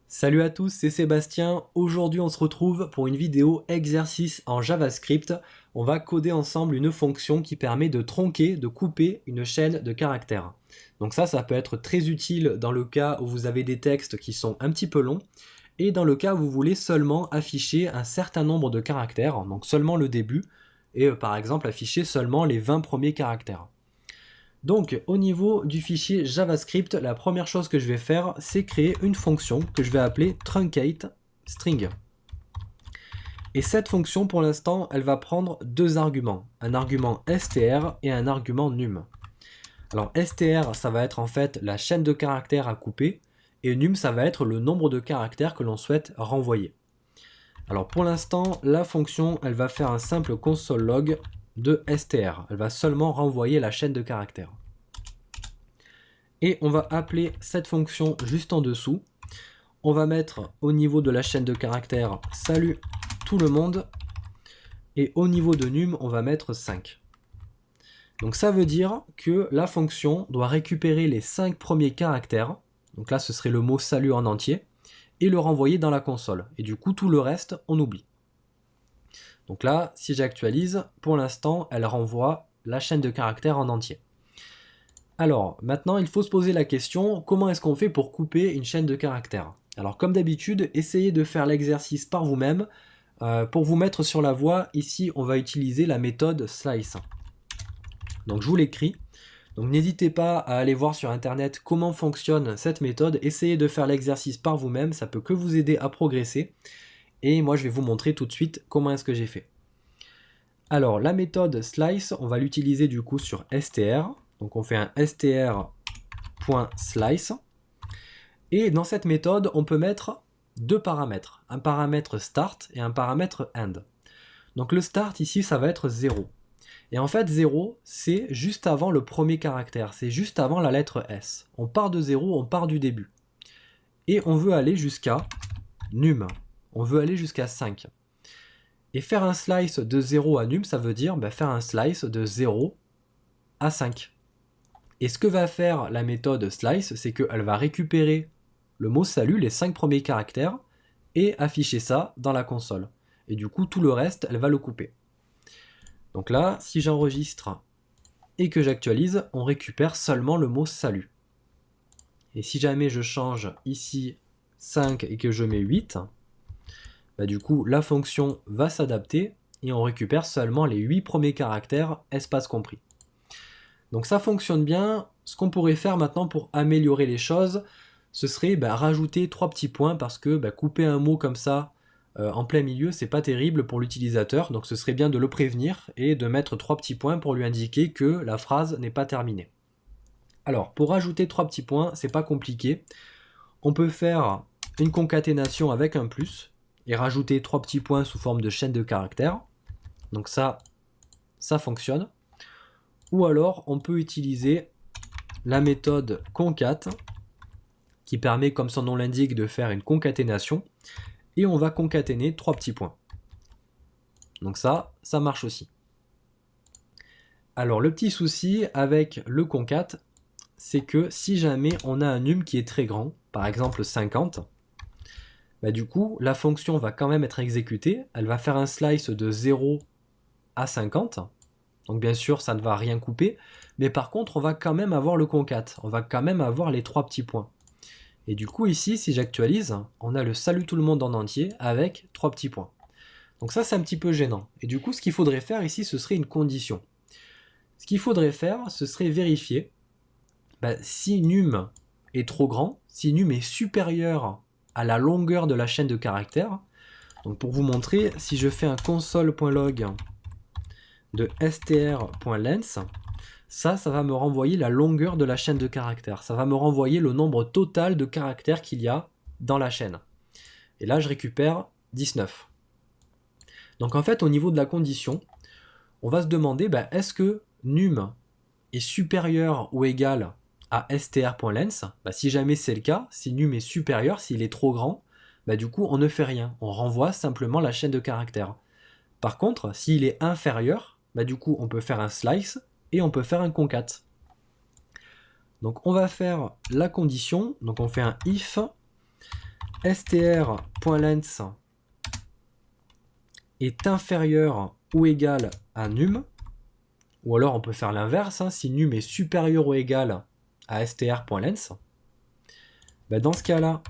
Salut à tous, c'est Sébastien. Aujourd'hui, on se retrouve pour une vidéo exercice en JavaScript. On va coder ensemble une fonction qui permet de tronquer, de couper une chaîne de caractères. Donc ça peut être très utile dans le cas où vous avez des textes qui sont un petit peu longs et dans le cas où vous voulez seulement afficher un certain nombre de caractères, donc seulement le début, et par exemple afficher seulement les 20 premiers caractères. Donc au niveau du fichier JavaScript, la première chose que je vais faire, c'est créer une fonction que je vais appeler truncate string. Et cette fonction, pour l'instant, elle va prendre deux arguments, un argument str et un argument num. Alors str, ça va être en fait la chaîne de caractères à couper, et num, ça va être le nombre de caractères que l'on souhaite renvoyer. Alors pour l'instant, la fonction, elle va faire un simple console log de str. Elle va seulement renvoyer la chaîne de caractères. Et on va appeler cette fonction juste en dessous. On va mettre au niveau de la chaîne de caractères salut tout le monde. Et au niveau de num, on va mettre 5. Donc ça veut dire que la fonction doit récupérer les 5 premiers caractères. Donc là, ce serait le mot salut en entier. Et le renvoyer dans la console. Et du coup, tout le reste, on oublie. Donc là, si j'actualise, pour l'instant, elle renvoie la chaîne de caractères en entier. Alors, maintenant, il faut se poser la question, comment est-ce qu'on fait pour couper une chaîne de caractères? Alors, comme d'habitude, essayez de faire l'exercice par vous-même. Pour vous mettre sur la voie, ici, on va utiliser la méthode slice. Donc, je vous l'écris. Donc, n'hésitez pas à aller voir sur Internet comment fonctionne cette méthode. Essayez de faire l'exercice par vous-même, ça peut que vous aider à progresser. Et moi, je vais vous montrer tout de suite comment est-ce que j'ai fait. Alors, la méthode slice, on va l'utiliser du coup sur str. Donc on fait un str.slice. Et dans cette méthode, on peut mettre deux paramètres. Un paramètre start et un paramètre end. Donc le start ici, ça va être 0. Et en fait, 0, c'est juste avant le premier caractère. C'est juste avant la lettre S. On part de 0, on part du début. Et on veut aller jusqu'à num. On veut aller jusqu'à 5. Et faire un slice de 0 à num, ça veut dire faire un slice de 0 à 5. Et ce que va faire la méthode slice, c'est qu'elle va récupérer le mot salut, les 5 premiers caractères, et afficher ça dans la console. Et du coup, tout le reste, elle va le couper. Donc là, si j'enregistre et que j'actualise, on récupère seulement le mot salut. Et si jamais je change ici 5 et que je mets 8, du coup, la fonction va s'adapter et on récupère seulement les 8 premiers caractères, espace compris. Donc ça fonctionne bien. Ce qu'on pourrait faire maintenant pour améliorer les choses, ce serait rajouter 3 petits points parce que couper un mot comme ça en plein milieu, c'est pas terrible pour l'utilisateur. Donc ce serait bien de le prévenir et de mettre 3 petits points pour lui indiquer que la phrase n'est pas terminée. Alors pour rajouter 3 petits points, c'est pas compliqué. On peut faire une concaténation avec un plus et rajouter 3 petits points sous forme de chaîne de caractères. Donc ça fonctionne. Ou alors, on peut utiliser la méthode concat, qui permet, comme son nom l'indique, de faire une concaténation. Et on va concaténer 3 petits points. Donc ça marche aussi. Alors, le petit souci avec le concat, c'est que si jamais on a un num qui est très grand, par exemple 50, du coup, la fonction va quand même être exécutée. Elle va faire un slice de 0 à 50. Donc bien sûr, ça ne va rien couper, mais par contre, on va quand même avoir le concat. On va quand même avoir les 3 petits points. Et du coup, ici, si j'actualise, on a le salut tout le monde en entier avec 3 petits points. Donc ça, c'est un petit peu gênant. Et du coup, ce qu'il faudrait faire ici, ce serait une condition. Ce qu'il faudrait faire, ce serait vérifier si num est trop grand, si num est supérieur à la longueur de la chaîne de caractères. Donc pour vous montrer, si je fais un console.log de str.length, ça va me renvoyer la longueur de la chaîne de caractères. Ça va me renvoyer le nombre total de caractères qu'il y a dans la chaîne. Et là, je récupère 19. Donc en fait, au niveau de la condition, on va se demander, est-ce que num est supérieur ou égal à str.length? Si jamais c'est le cas, si num est supérieur, s'il est trop grand, du coup, on ne fait rien. On renvoie simplement la chaîne de caractères. Par contre, s'il est inférieur, du coup, on peut faire un slice et on peut faire un concat. Donc, on va faire la condition. Donc, on fait un if str.length est inférieur ou égal à num, ou alors on peut faire l'inverse, hein, si num est supérieur ou égal à str.length, ben dans ce cas-là,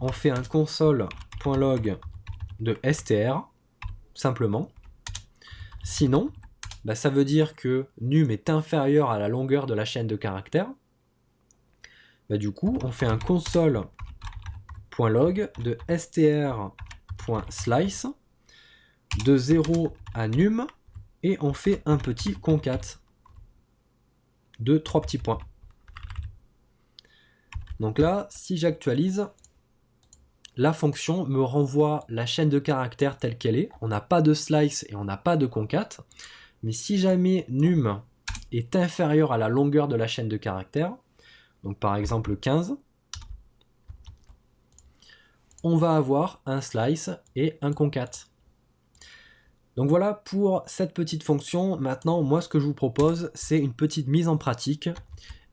on fait un console.log de str, simplement. Sinon, ben ça veut dire que num est inférieur à la longueur de la chaîne de caractères. Ben du coup, on fait un console.log de str.slice de 0 à num et on fait un petit concat de 3 petits points. Donc là, si j'actualise, la fonction me renvoie la chaîne de caractères telle qu'elle est. On n'a pas de slice et on n'a pas de concat. Mais si jamais num est inférieur à la longueur de la chaîne de caractères, donc par exemple 15, on va avoir un slice et un concat. Donc voilà pour cette petite fonction. Maintenant, moi ce que je vous propose, c'est une petite mise en pratique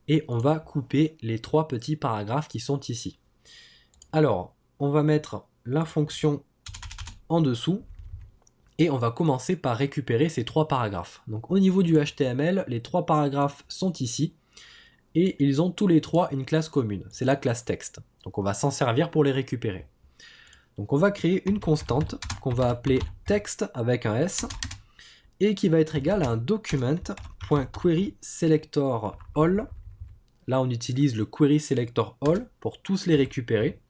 et on va couper les 3 petits paragraphes qui sont ici. Alors, on va mettre la fonction en dessous et on va commencer par récupérer ces 3 paragraphes. Donc au niveau du HTML, les 3 paragraphes sont ici et ils ont tous les 3 une classe commune, c'est la classe texte. Donc on va s'en servir pour les récupérer. Donc on va créer une constante qu'on va appeler text avec un S et qui va être égale à un document.querySelectorAll. Là on utilise le querySelectorAll pour tous les récupérer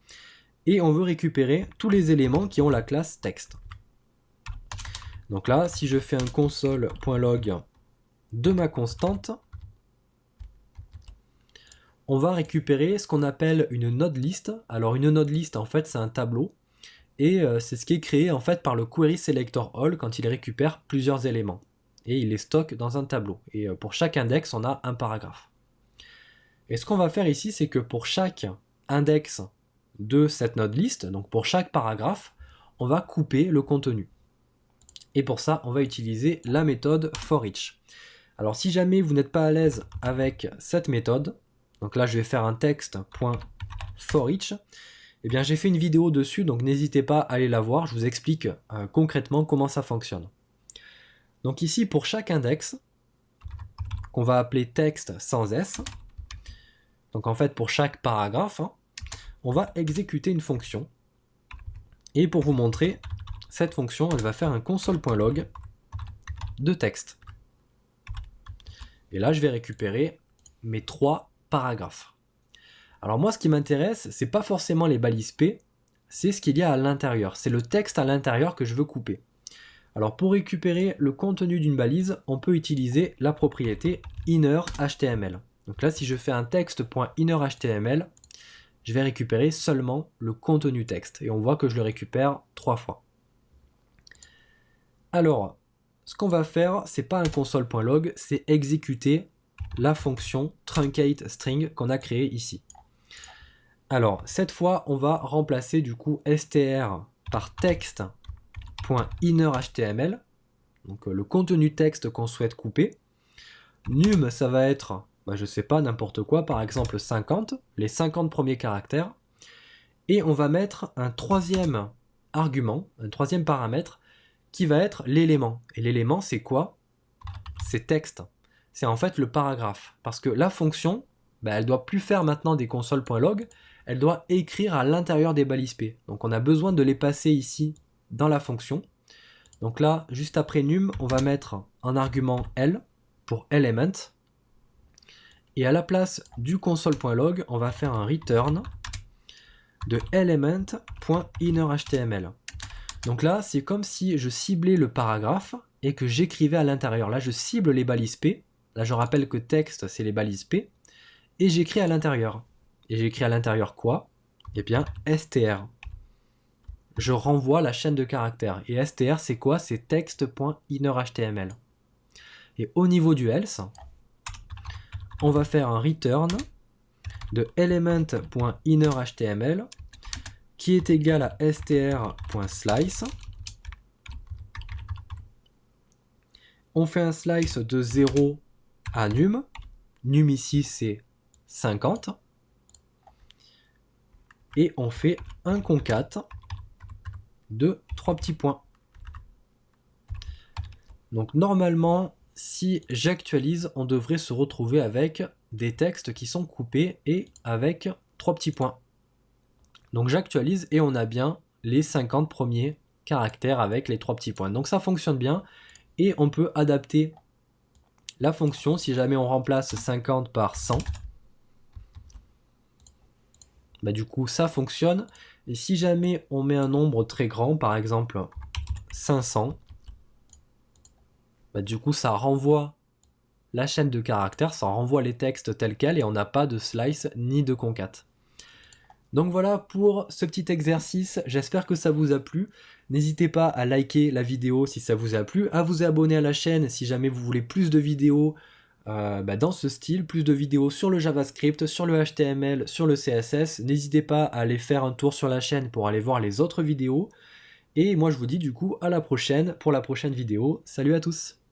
et on veut récupérer tous les éléments qui ont la classe texte. Donc là si je fais un console.log de ma constante, on va récupérer ce qu'on appelle une node list. Alors une node list en fait c'est un tableau. Et c'est ce qui est créé en fait par le querySelectorAll quand il récupère plusieurs éléments. Et il les stocke dans un tableau. Et pour chaque index, on a un paragraphe. Et ce qu'on va faire ici, c'est que pour chaque index de cette node list, donc pour chaque paragraphe, on va couper le contenu. Et pour ça, on va utiliser la méthode forEach. Alors si jamais vous n'êtes pas à l'aise avec cette méthode, donc là je vais faire un texte.forEach, eh bien j'ai fait une vidéo dessus, donc n'hésitez pas à aller la voir, je vous explique concrètement comment ça fonctionne. Donc ici pour chaque index, qu'on va appeler texte sans S, donc en fait pour chaque paragraphe, hein, on va exécuter une fonction. Et pour vous montrer, cette fonction, elle va faire un console.log de texte. Et là je vais récupérer mes 3 paragraphes. Alors moi ce qui m'intéresse, c'est pas forcément les balises P, c'est ce qu'il y a à l'intérieur, c'est le texte à l'intérieur que je veux couper. Alors pour récupérer le contenu d'une balise, on peut utiliser la propriété innerHTML. Donc là si je fais un texte.innerHTML, je vais récupérer seulement le contenu texte, et on voit que je le récupère 3 fois. Alors, ce qu'on va faire, c'est pas un console.log, c'est exécuter la fonction truncateString qu'on a créée ici. Alors, cette fois, on va remplacer du coup str par text.innerHTML, donc le contenu texte qu'on souhaite couper. Num, ça va être, je sais pas, n'importe quoi, par exemple 50, les 50 premiers caractères. Et on va mettre un troisième argument, un troisième paramètre, qui va être l'élément. Et l'élément, c'est quoi? C'est texte. C'est en fait le paragraphe. Parce que la fonction, elle doit plus faire maintenant des console.log, elle doit écrire à l'intérieur des balises P. Donc on a besoin de les passer ici dans la fonction. Donc là, juste après num, on va mettre un argument L pour element. Et à la place du console.log, on va faire un return de element.innerHTML. Donc là, c'est comme si je ciblais le paragraphe et que j'écrivais à l'intérieur. Là, je cible les balises P. Là, je rappelle que texte, c'est les balises P. Et j'écris à l'intérieur. Et j'écris à l'intérieur quoi? Eh bien, str. Je renvoie la chaîne de caractères. Et str, c'est quoi? C'est text.innerHTML. Et au niveau du else, on va faire un return de element.innerHTML qui est égal à str.slice. On fait un slice de 0 à num. Num ici c'est 50. et on fait un concat de 3 petits points. Donc normalement, si j'actualise, on devrait se retrouver avec des textes qui sont coupés et avec 3 petits points. Donc j'actualise et on a bien les 50 premiers caractères avec les 3 petits points. Donc ça fonctionne bien et on peut adapter la fonction si jamais on remplace 50 par 100. Bah, du coup ça fonctionne. Et si jamais on met un nombre très grand, par exemple 500, bah, du coup ça renvoie la chaîne de caractères, ça renvoie les textes tels quels et on n'a pas de slice ni de concat. Donc voilà pour ce petit exercice, j'espère que ça vous a plu. N'hésitez pas à liker la vidéo si ça vous a plu, à vous abonner à la chaîne si jamais vous voulez plus de vidéos dans ce style, plus de vidéos sur le JavaScript, sur le HTML, sur le CSS. N'hésitez pas à aller faire un tour sur la chaîne pour aller voir les autres vidéos. Et moi je vous dis du coup à la prochaine pour la prochaine vidéo. Salut à tous!